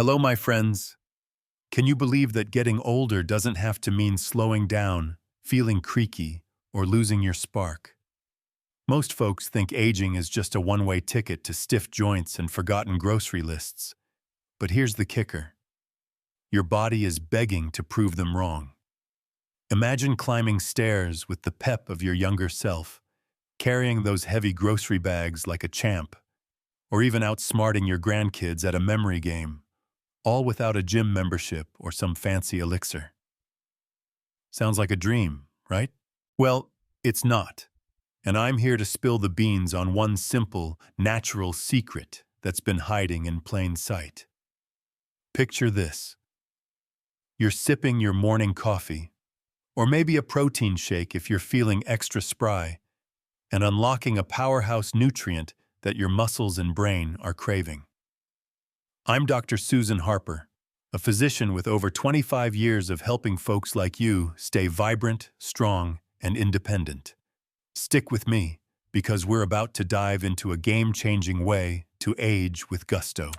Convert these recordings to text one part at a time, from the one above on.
Hello, my friends. Can you believe that getting older doesn't have to mean slowing down, feeling creaky, or losing your spark? Most folks think aging is just a one-way ticket to stiff joints and forgotten grocery lists. But here's the kicker. Your body is begging to prove them wrong. Imagine climbing stairs with the pep of your younger self, carrying those heavy grocery bags like a champ, or even outsmarting your grandkids at a memory game, all without a gym membership or some fancy elixir. Sounds like a dream, right? Well, it's not. And I'm here to spill the beans on one simple, natural secret that's been hiding in plain sight. Picture this. You're sipping your morning coffee, or maybe a protein shake if you're feeling extra spry, and unlocking a powerhouse nutrient that your muscles and brain are craving. I'm Dr. Susan Harper, a physician with over 25 years of helping folks like you stay vibrant, strong, and independent. Stick with me, because we're about to dive into a game-changing way to age with gusto.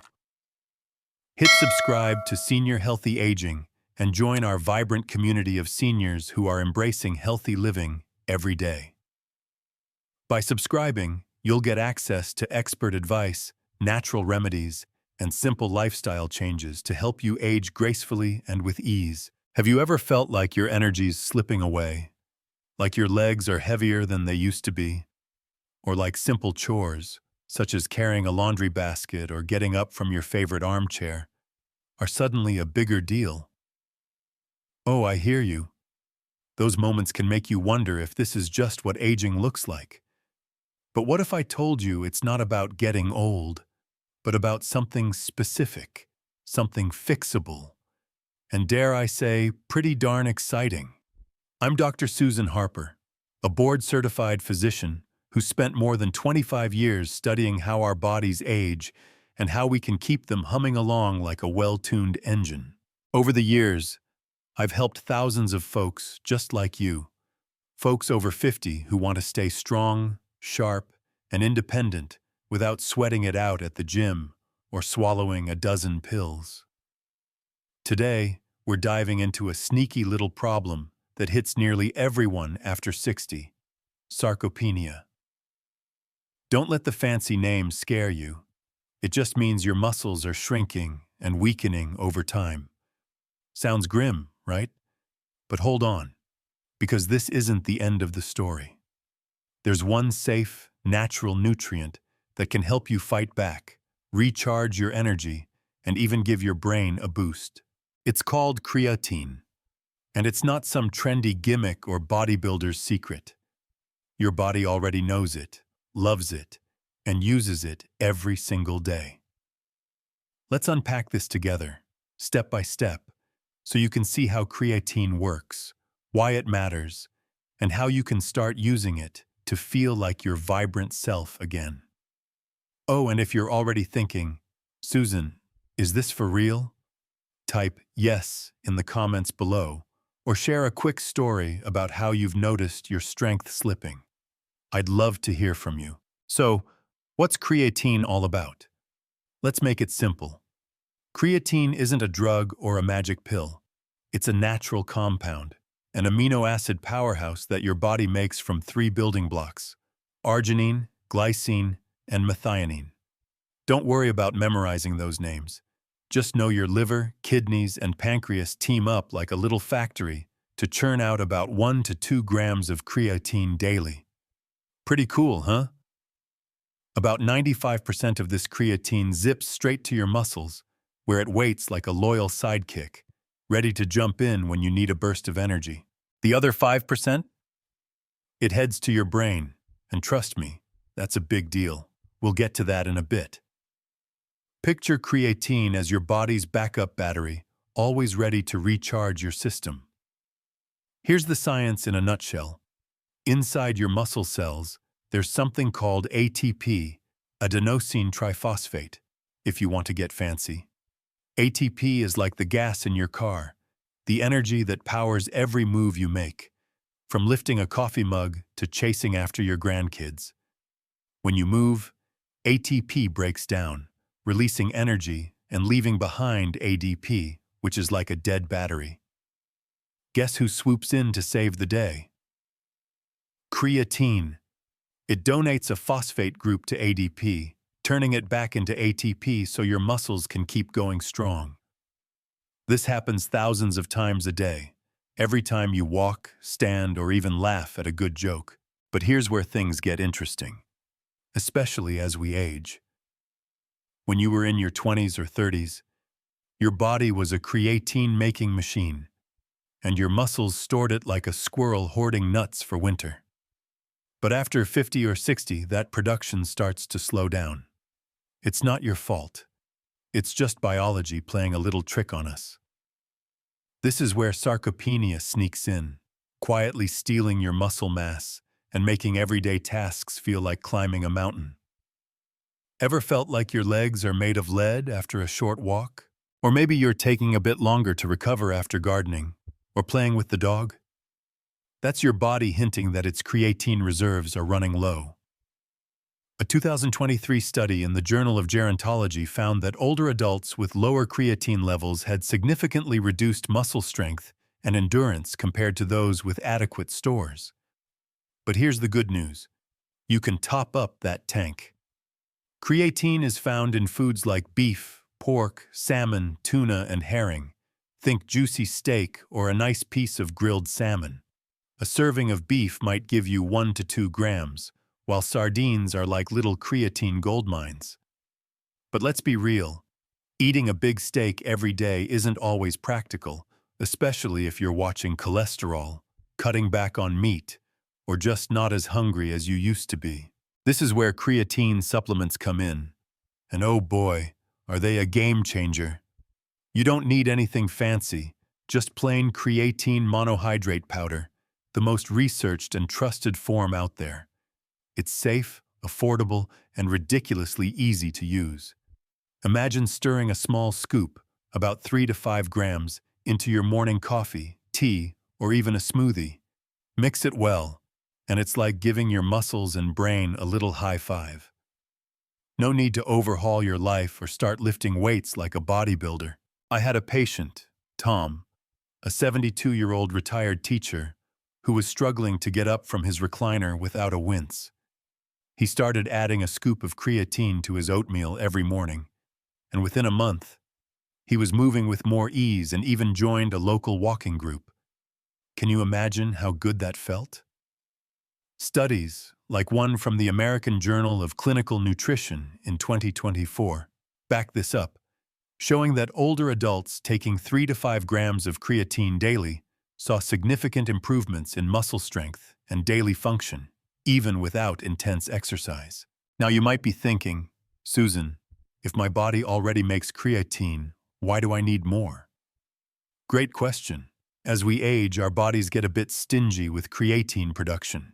Hit subscribe to Senior Healthy Aging and join our vibrant community of seniors who are embracing healthy living every day. By subscribing, you'll get access to expert advice, natural remedies, and simple lifestyle changes to help you age gracefully and with ease. Have you ever felt like your energy's slipping away? Like your legs are heavier than they used to be? Or like simple chores, such as carrying a laundry basket or getting up from your favorite armchair, are suddenly a bigger deal? Oh, I hear you. Those moments can make you wonder if this is just what aging looks like. But what if I told you it's not about getting old, but about something specific, something fixable, and dare I say, pretty darn exciting? I'm Dr. Susan Harper, a board-certified physician who spent more than 25 years studying how our bodies age and how we can keep them humming along like a well-tuned engine. Over the years, I've helped thousands of folks just like you, folks over 50 who want to stay strong, sharp, and independent without sweating it out at the gym or swallowing a dozen pills. Today, we're diving into a sneaky little problem that hits nearly everyone after 60, sarcopenia. Don't let the fancy name scare you. It just means your muscles are shrinking and weakening over time. Sounds grim, right? But hold on, because this isn't the end of the story. There's one safe, natural nutrient that can help you fight back, recharge your energy, and even give your brain a boost. It's called creatine. And it's not some trendy gimmick or bodybuilder's secret. Your body already knows it, loves it, and uses it every single day. Let's unpack this together, step by step, so you can see how creatine works, why it matters, and how you can start using it to feel like your vibrant self again. Oh, and if you're already thinking, Susan, is this for real? Type yes in the comments below, or share a quick story about how you've noticed your strength slipping. I'd love to hear from you. So, what's creatine all about? Let's make it simple. Creatine isn't a drug or a magic pill. It's a natural compound, an amino acid powerhouse that your body makes from 3 building blocks: arginine, glycine, and methionine. Don't worry about memorizing those names. Just know your liver, kidneys, and pancreas team up like a little factory to churn out about 1 to 2 grams of creatine daily. Pretty cool, huh? About 95% of this creatine zips straight to your muscles, where it waits like a loyal sidekick, ready to jump in when you need a burst of energy. The other 5%? It heads to your brain, and trust me, that's a big deal. We'll get to that in a bit. Picture creatine as your body's backup battery, always ready to recharge your system. Here's the science in a nutshell. Inside your muscle cells, there's something called ATP, adenosine triphosphate, if you want to get fancy. ATP is like the gas in your car, the energy that powers every move you make, from lifting a coffee mug to chasing after your grandkids. When you move, ATP breaks down, releasing energy and leaving behind ADP, which is like a dead battery. Guess who swoops in to save the day? Creatine. It donates a phosphate group to ADP, turning it back into ATP so your muscles can keep going strong. This happens thousands of times a day, every time you walk, stand, or even laugh at a good joke. But here's where things get interesting, especially as we age. When you were in your 20s or 30s, your body was a creatine-making machine, and your muscles stored it like a squirrel hoarding nuts for winter. But after 50 or 60, that production starts to slow down. It's not your fault. It's just biology playing a little trick on us. This is where sarcopenia sneaks in, quietly stealing your muscle mass and making everyday tasks feel like climbing a mountain. Ever felt like your legs are made of lead after a short walk? Or maybe you're taking a bit longer to recover after gardening or playing with the dog? That's your body hinting that its creatine reserves are running low. A 2023 study in the Journal of Gerontology found that older adults with lower creatine levels had significantly reduced muscle strength and endurance compared to those with adequate stores. But here's the good news. You can top up that tank. Creatine is found in foods like beef, pork, salmon, tuna, and herring. Think juicy steak or a nice piece of grilled salmon. A serving of beef might give you 1 to 2 grams, while sardines are like little creatine goldmines. But let's be real. Eating a big steak every day isn't always practical, especially if you're watching cholesterol, cutting back on meat, or just not as hungry as you used to be. This is where creatine supplements come in. And oh boy, are they a game changer. You don't need anything fancy, just plain creatine monohydrate powder, the most researched and trusted form out there. It's safe, affordable, and ridiculously easy to use. Imagine stirring a small scoop, about 3 to 5 grams, into your morning coffee, tea, or even a smoothie. Mix it well, and it's like giving your muscles and brain a little high five. No need to overhaul your life or start lifting weights like a bodybuilder. I had a patient, Tom, a 72-year-old retired teacher, who was struggling to get up from his recliner without a wince. He started adding a scoop of creatine to his oatmeal every morning, and within a month, he was moving with more ease and even joined a local walking group. Can you imagine how good that felt? Studies, like one from the American Journal of Clinical Nutrition in 2024, back this up, showing that older adults taking 3 to 5 grams of creatine daily saw significant improvements in muscle strength and daily function, even without intense exercise. Now you might be thinking, Susan, if my body already makes creatine, why do I need more? Great question. As we age, our bodies get a bit stingy with creatine production.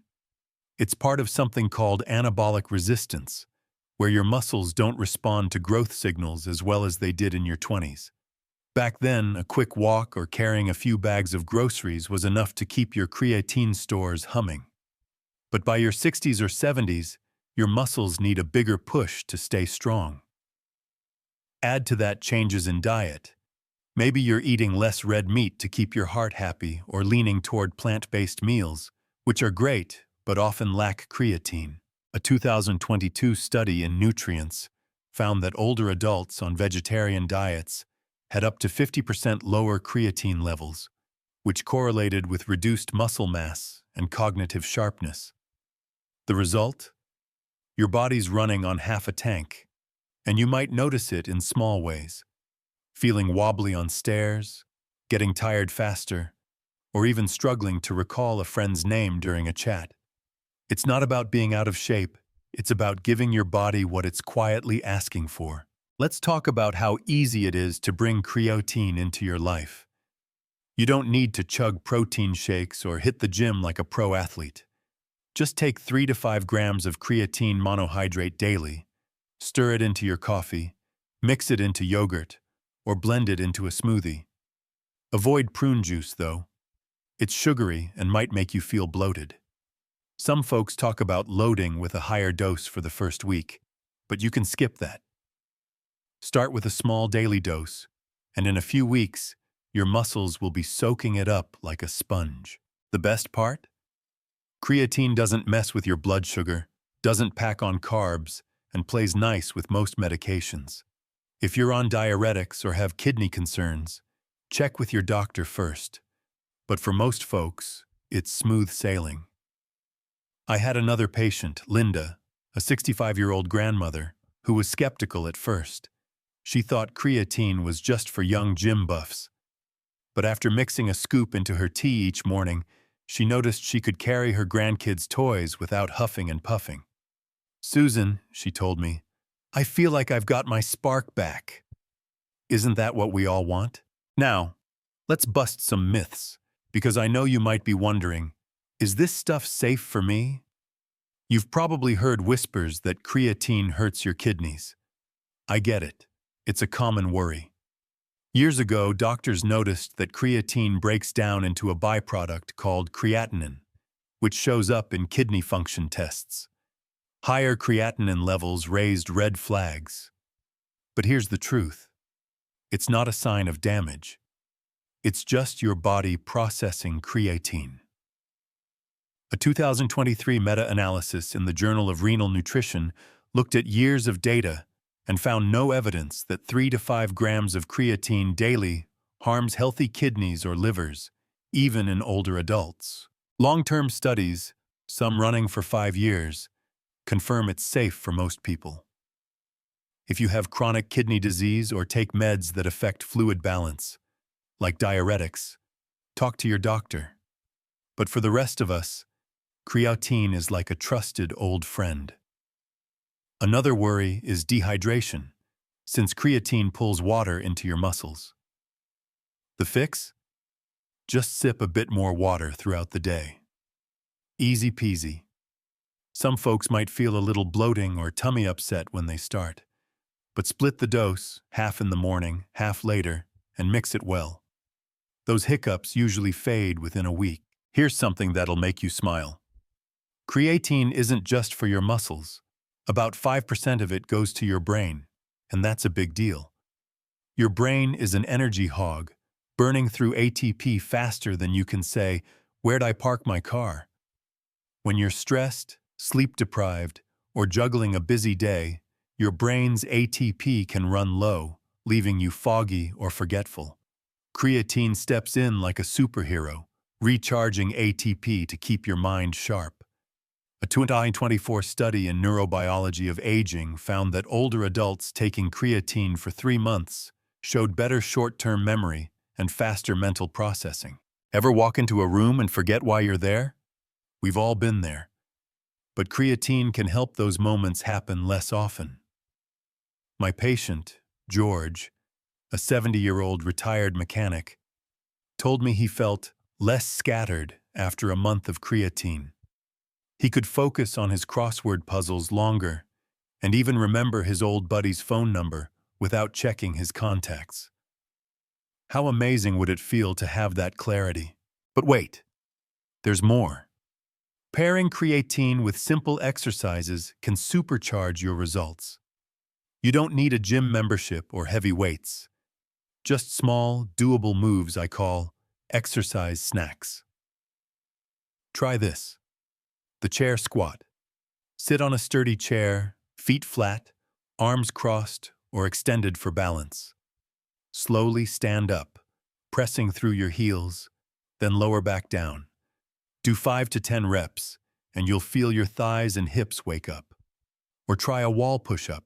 It's part of something called anabolic resistance, where your muscles don't respond to growth signals as well as they did in your 20s. Back then, a quick walk or carrying a few bags of groceries was enough to keep your creatine stores humming. But by your 60s or 70s, your muscles need a bigger push to stay strong. Add to that changes in diet. Maybe you're eating less red meat to keep your heart happy or leaning toward plant-based meals, which are great but often lack creatine. A 2022 study in Nutrients found that older adults on vegetarian diets had up to 50% lower creatine levels, which correlated with reduced muscle mass and cognitive sharpness. The result? Your body's running on half a tank, and you might notice it in small ways. Feeling wobbly on stairs, getting tired faster, or even struggling to recall a friend's name during a chat. It's not about being out of shape, it's about giving your body what it's quietly asking for. Let's talk about how easy it is to bring creatine into your life. You don't need to chug protein shakes or hit the gym like a pro athlete. Just take 3 to 5 grams of creatine monohydrate daily, stir it into your coffee, mix it into yogurt, or blend it into a smoothie. Avoid prune juice, though. It's sugary and might make you feel bloated. Some folks talk about loading with a higher dose for the first week, but you can skip that. Start with a small daily dose, and in a few weeks, your muscles will be soaking it up like a sponge. The best part? Creatine doesn't mess with your blood sugar, doesn't pack on carbs, and plays nice with most medications. If you're on diuretics or have kidney concerns, check with your doctor first. But for most folks, it's smooth sailing. I had another patient, Linda, a 65-year-old grandmother, who was skeptical at first. She thought creatine was just for young gym buffs. But after mixing a scoop into her tea each morning, she noticed she could carry her grandkids' toys without huffing and puffing. "Susan," she told me, "I feel like I've got my spark back." Isn't that what we all want? Now, let's bust some myths, because I know you might be wondering, is this stuff safe for me? You've probably heard whispers that creatine hurts your kidneys. I get it. It's a common worry. Years ago, doctors noticed that creatine breaks down into a byproduct called creatinine, which shows up in kidney function tests. Higher creatinine levels raised red flags. But here's the truth. It's not a sign of damage. It's just your body processing creatine. A 2023 meta-analysis in the Journal of Renal Nutrition looked at years of data and found no evidence that 3 to 5 grams of creatine daily harms healthy kidneys or livers, even in older adults. Long-term studies, some running for 5 years, confirm it's safe for most people. If you have chronic kidney disease or take meds that affect fluid balance, like diuretics, talk to your doctor. But for the rest of us, creatine is like a trusted old friend. Another worry is dehydration, since creatine pulls water into your muscles. The fix? Just sip a bit more water throughout the day. Easy peasy. Some folks might feel a little bloating or tummy upset when they start, but split the dose, half in the morning, half later, and mix it well. Those hiccups usually fade within a week. Here's something that'll make you smile. Creatine isn't just for your muscles. About 5% of it goes to your brain, and that's a big deal. Your brain is an energy hog, burning through ATP faster than you can say, "Where'd I park my car?" When you're stressed, sleep-deprived, or juggling a busy day, your brain's ATP can run low, leaving you foggy or forgetful. Creatine steps in like a superhero, recharging ATP to keep your mind sharp. A 2024 study in neurobiology of aging found that older adults taking creatine for 3 months showed better short-term memory and faster mental processing. Ever walk into a room and forget why you're there? We've all been there. But creatine can help those moments happen less often. My patient, George, a 70-year-old retired mechanic, told me he felt less scattered after a month of creatine. He could focus on his crossword puzzles longer and even remember his old buddy's phone number without checking his contacts. How amazing would it feel to have that clarity? But wait, there's more. Pairing creatine with simple exercises can supercharge your results. You don't need a gym membership or heavy weights. Just small, doable moves I call exercise snacks. Try this. The chair squat. Sit on a sturdy chair, feet flat, arms crossed or extended for balance. Slowly stand up, pressing through your heels, then lower back down. Do 5 to 10 reps, and you'll feel your thighs and hips wake up. Or try a wall push-up.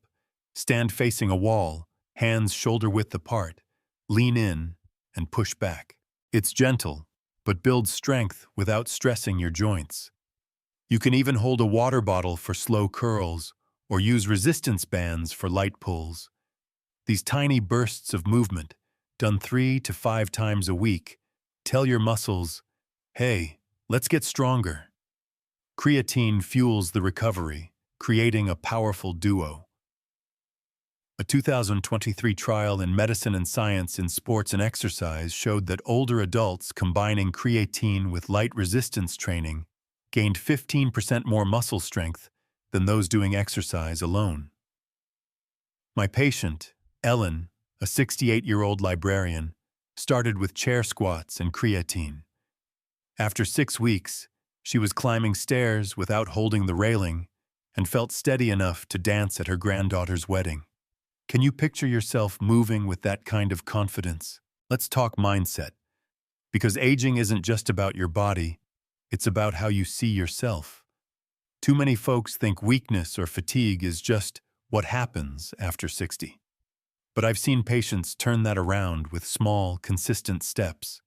Stand facing a wall, hands shoulder-width apart, lean in, and push back. It's gentle, but builds strength without stressing your joints. You can even hold a water bottle for slow curls or use resistance bands for light pulls. These tiny bursts of movement, done 3 to 5 times a week, tell your muscles, "Hey, let's get stronger." Creatine fuels the recovery, creating a powerful duo. A 2023 trial in Medicine and Science in Sports and Exercise showed that older adults combining creatine with light resistance training gained 15% more muscle strength than those doing exercise alone. My patient, Ellen, a 68-year-old librarian, started with chair squats and creatine. After 6 weeks, she was climbing stairs without holding the railing and felt steady enough to dance at her granddaughter's wedding. Can you picture yourself moving with that kind of confidence? Let's talk mindset. Because aging isn't just about your body, it's about how you see yourself. Too many folks think weakness or fatigue is just what happens after 60. But I've seen patients turn that around with small, consistent steps.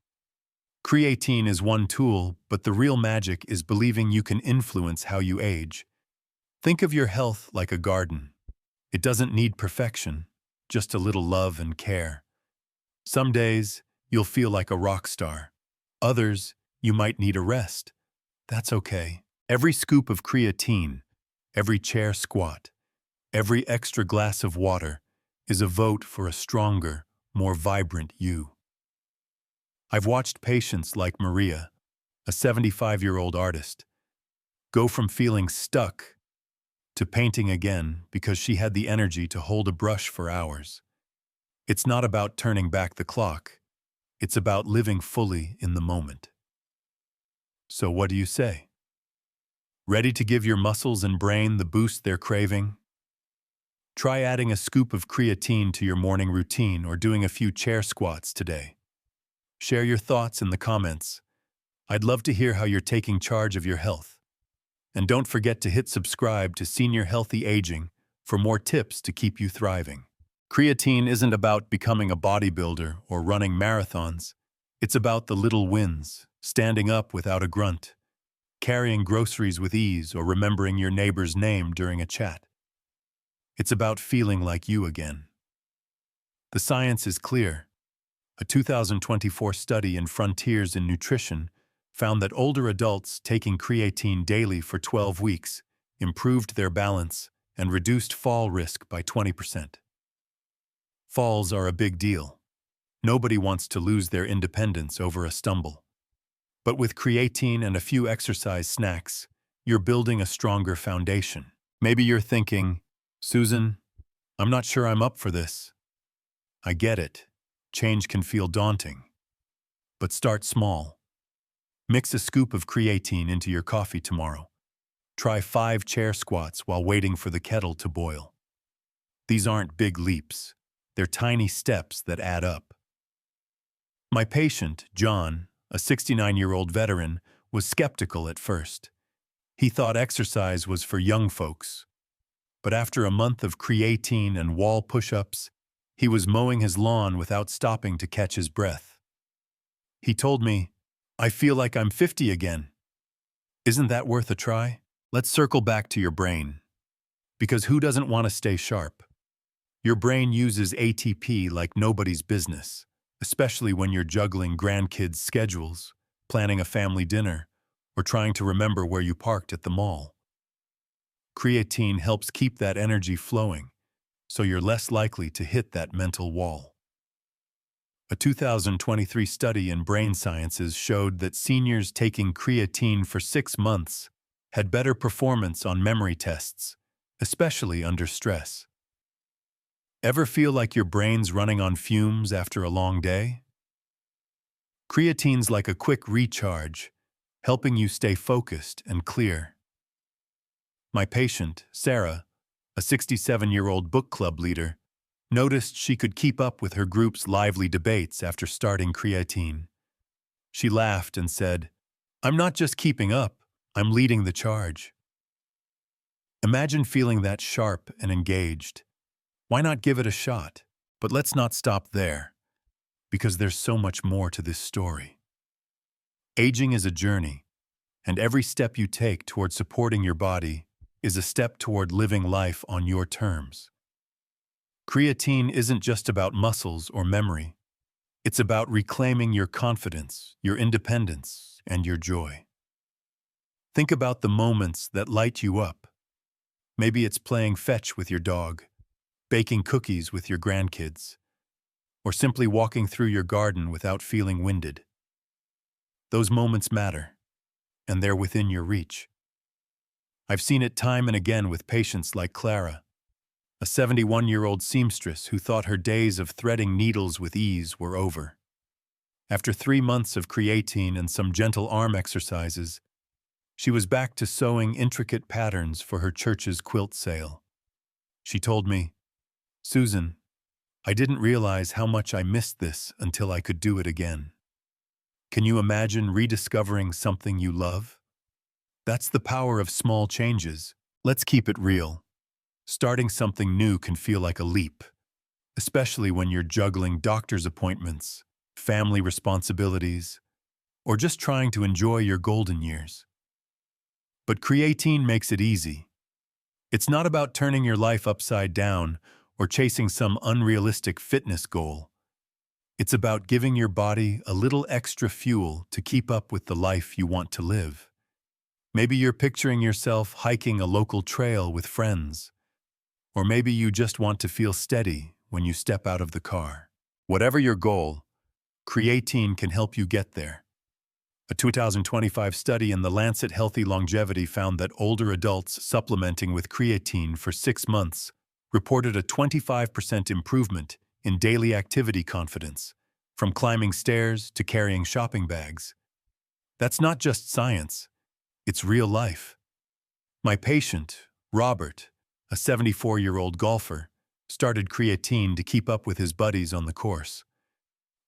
Creatine is one tool, but the real magic is believing you can influence how you age. Think of your health like a garden. It doesn't need perfection, just a little love and care. Some days, you'll feel like a rock star. Others, you might need a rest. That's okay. Every scoop of creatine, every chair squat, every extra glass of water is a vote for a stronger, more vibrant you. I've watched patients like Maria, a 75-year-old artist, go from feeling stuck to painting again because she had the energy to hold a brush for hours. It's not about turning back the clock. It's about living fully in the moment. So what do you say? Ready to give your muscles and brain the boost they're craving? Try adding a scoop of creatine to your morning routine or doing a few chair squats today. Share your thoughts in the comments. I'd love to hear how you're taking charge of your health. And don't forget to hit subscribe to Senior Healthy Aging for more tips to keep you thriving. Creatine isn't about becoming a bodybuilder or running marathons. It's about the little wins, standing up without a grunt, carrying groceries with ease, or remembering your neighbor's name during a chat. It's about feeling like you again. The science is clear. A 2024 study in Frontiers in Nutrition found that older adults taking creatine daily for 12 weeks improved their balance and reduced fall risk by 20%. Falls are a big deal. Nobody wants to lose their independence over a stumble. But with creatine and a few exercise snacks, you're building a stronger foundation. Maybe you're thinking, Susan, I'm not sure I'm up for this. I get it. Change can feel daunting. But start small. Mix a scoop of creatine into your coffee tomorrow. Try 5 chair squats while waiting for the kettle to boil. These aren't big leaps. They're tiny steps that add up. My patient, John, a 69-year-old veteran, was skeptical at first. He thought exercise was for young folks. But after a month of creatine and wall push-ups, he was mowing his lawn without stopping to catch his breath. He told me, I feel like I'm 50 again. Isn't that worth a try? Let's circle back to your brain. Because who doesn't want to stay sharp? Your brain uses ATP like nobody's business, especially when you're juggling grandkids' schedules, planning a family dinner, or trying to remember where you parked at the mall. Creatine helps keep that energy flowing, so you're less likely to hit that mental wall. A 2023 study in brain sciences showed that seniors taking creatine for 6 months had better performance on memory tests, especially under stress. Ever feel like your brain's running on fumes after a long day? Creatine's like a quick recharge, helping you stay focused and clear. My patient, Sarah, a 67-year-old book club leader, noticed she could keep up with her group's lively debates after starting creatine. She laughed and said, I'm not just keeping up, I'm leading the charge. Imagine feeling that sharp and engaged. Why not give it a shot? But let's not stop there, because there's so much more to this story. Aging is a journey, and every step you take toward supporting your body is a step toward living life on your terms. Creatine isn't just about muscles or memory. It's about reclaiming your confidence, your independence, and your joy. Think about the moments that light you up. Maybe it's playing fetch with your dog, baking cookies with your grandkids, or simply walking through your garden without feeling winded. Those moments matter, and they're within your reach. I've seen it time and again with patients like Clara. a 71-year-old seamstress who thought her days of threading needles with ease were over. After 3 months of creatine and some gentle arm exercises, she was back to sewing intricate patterns for her church's quilt sale. She told me, "Susan, I didn't realize how much I missed this until I could do it again." Can you imagine rediscovering something you love? That's the power of small changes. Let's keep it real. Starting something new can feel like a leap, especially when you're juggling doctor's appointments, family responsibilities, or just trying to enjoy your golden years. But creatine makes it easy. It's not about turning your life upside down or chasing some unrealistic fitness goal. It's about giving your body a little extra fuel to keep up with the life you want to live. Maybe you're picturing yourself hiking a local trail with friends, or maybe you just want to feel steady when you step out of the car. Whatever your goal, creatine can help you get there. A 2025 study in the Lancet Healthy Longevity found that older adults supplementing with creatine for 6 months reported a 25% improvement in daily activity confidence, from climbing stairs to carrying shopping bags. That's not just science, it's real life. My patient, Robert, a 74-year-old golfer, started creatine to keep up with his buddies on the course.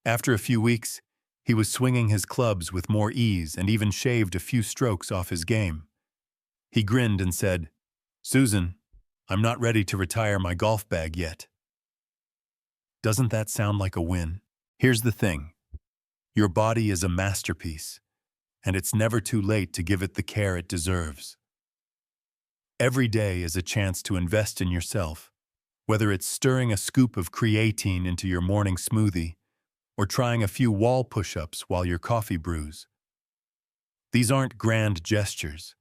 After a few weeks, he was swinging his clubs with more ease and even shaved a few strokes off his game. He grinned and said, "Susan, I'm not ready to retire my golf bag yet." Doesn't that sound like a win? Here's the thing. Your body is a masterpiece, and it's never too late to give it the care it deserves. Every day is a chance to invest in yourself, whether it's stirring a scoop of creatine into your morning smoothie or trying a few wall push-ups while your coffee brews. These aren't grand gestures.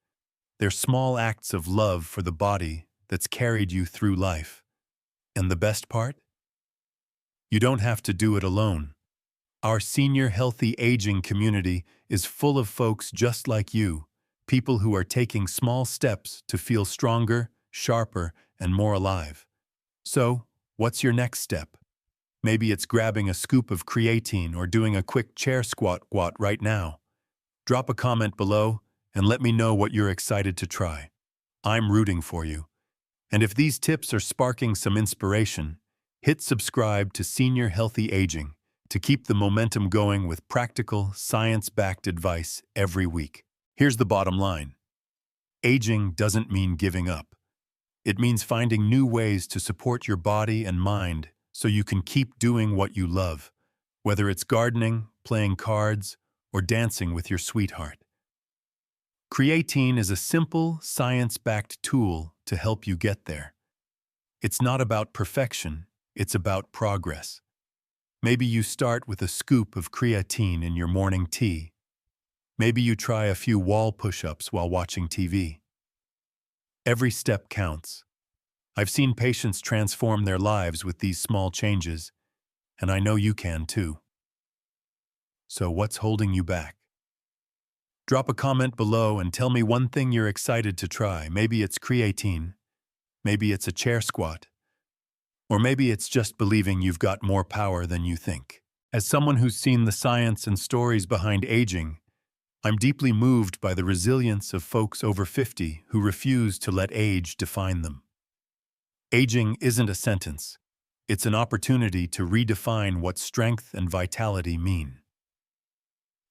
They're small acts of love for the body that's carried you through life. And the best part? You don't have to do it alone. Our senior healthy aging community is full of folks just like you, people who are taking small steps to feel stronger, sharper, and more alive. So, what's your next step? Maybe it's grabbing a scoop of creatine or doing a quick chair squat right now. Drop a comment below and let me know what you're excited to try. I'm rooting for you. And if these tips are sparking some inspiration, hit subscribe to Senior Healthy Aging to keep the momentum going with practical, science-backed advice every week. Here's the bottom line. Aging doesn't mean giving up. It means finding new ways to support your body and mind so you can keep doing what you love, whether it's gardening, playing cards, or dancing with your sweetheart. Creatine is a simple, science-backed tool to help you get there. It's not about perfection, it's about progress. Maybe you start with a scoop of creatine in your morning tea. Maybe you try a few wall push-ups while watching TV. Every step counts. I've seen patients transform their lives with these small changes, and I know you can too. So what's holding you back? Drop a comment below and tell me one thing you're excited to try. Maybe it's creatine, maybe it's a chair squat, or maybe it's just believing you've got more power than you think. As someone who's seen the science and stories behind aging, I'm deeply moved by the resilience of folks over 50 who refuse to let age define them. Aging isn't a sentence. It's an opportunity to redefine what strength and vitality mean.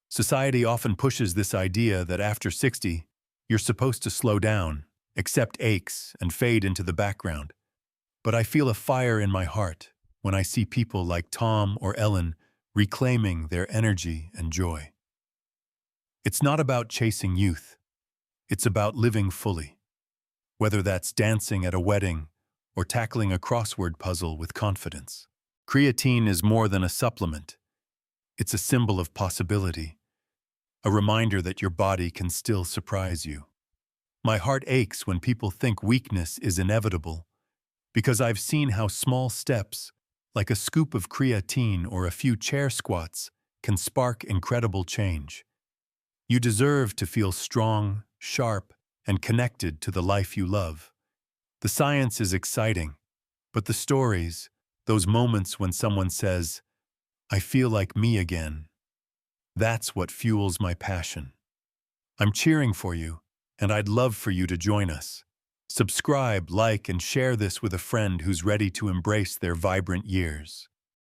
Society often pushes this idea that after 60, you're supposed to slow down, accept aches, and fade into the background. But I feel a fire in my heart when I see people like Tom or Ellen reclaiming their energy and joy. It's not about chasing youth. It's about living fully. Whether that's dancing at a wedding or tackling a crossword puzzle with confidence. Creatine is more than a supplement. It's a symbol of possibility, a reminder that your body can still surprise you. My heart aches when people think weakness is inevitable, because I've seen how small steps, like a scoop of creatine or a few chair squats, can spark incredible change. You deserve to feel strong, sharp, and connected to the life you love. The science is exciting, But the stories, those moments when someone says, I feel like me again, that's what fuels my passion. I'm cheering for you, and I'd love for you to join us. Subscribe, like, and share this with a friend who's ready to embrace their vibrant years.